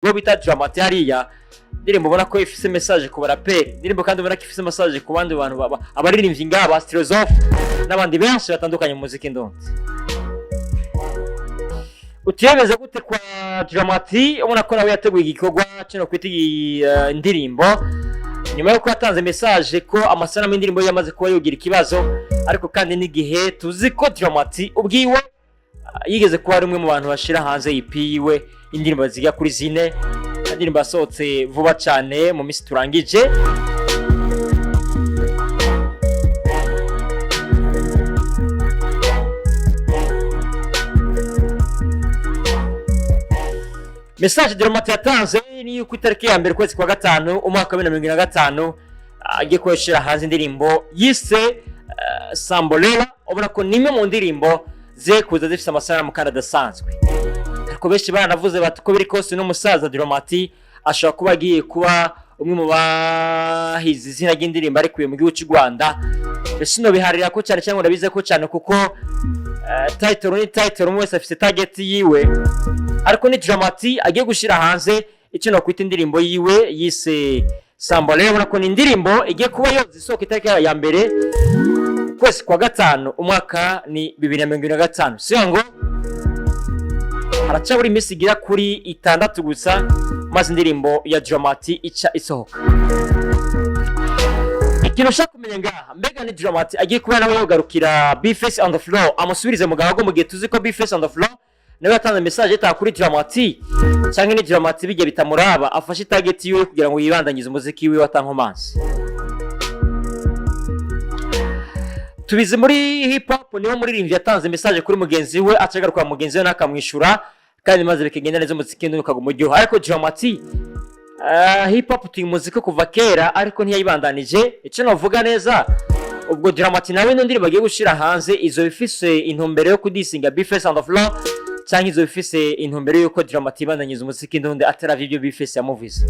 bo bita Dramati hariya ndirimbo ubona ko ifise message ku baraperi ndirimbo kandi ubona ko ifise message ku bandi bantu abaririmbyi ngaba Philosophe n'abandi benshi batandukanye mu muziki ndonzi utiyemeza gute kwa Dramati ubona ko nawe yateguye igikorwa cyo kwita indirimbo nyuma yo kwatanze message ko amasanamu y'indirimbo yamaze kuba yogira ikibazo ariko kandi n'igihe tuzi ko Dramati ubwiwe yigeze kuba ari umwe mu bantu bashira hanze EP yiwe indirimbo ziga kuri zine indirimbo yasohotse vuba cyane mu minsi turangije message Dramati yatanze ni yuko itariki ya mbere kwezi kwa gatanu umwaka wa 2025 agiye kweshira hanze indirimbo yise Sambolela ubona ko nimwe mu ndirimbo ze kuza zifite amasanamu kandi adasanzwe ariko benshi baranavuze bati ko biri kose n'umusaza Dramati ashobora kuba agiye kuba umwe mu bahize izina ry'indirimbo ari kuye mu gihugu cy'u Rwanda bishino biharira ko cyane cyangwa ndabize ko cyane kuko title umwe wese afite target yiwe ariko ni Dramati agiye gushira hanze icyo no kwita indirimbo yiwe yise Sambolela ubona ko ni indirimbo igiye kuba yoza isohoka itariki ya mbere kwezi kwa gatanu umwaka ni 2025 siyo ngo haracabura iminsi igira kuri 6 gusa maze indirimbo ya Dramati ica isohoka ikintu ushaka kumenya ngaha mbega ni Dramati agiye kuba nawe yogarukira B-Face on the floor amusubirize mu gahago mu gihe tuzi ko B-Face on the floor nawe yatanze message eta kuri Dramati cyangwa ni Dramati bijye bitamuraba afashe target yiwe kugira ngo yibandanyize umuziki wiwe watankomanzi tubize muri hip hop niho muririmbyi yatanze message kuri mugenzi we acagaruka mugenzi we nakamwishura kandi maze bikagenda neza umuziki nduka gumujyo ariko Dramati hip hop tuyi muziki kuva kera ariko ntiyayibandanije icyo navuga neza ubwo Dramati nawe n'indirimbo bagiye gushira hanze izo bifise intumbero yo kudisinga B-Face on the floor cyangwa izo bifise intumbero yo ko Dramati ibandanyiza umuziki ndonde ataravye ibyo B-Face yamuvize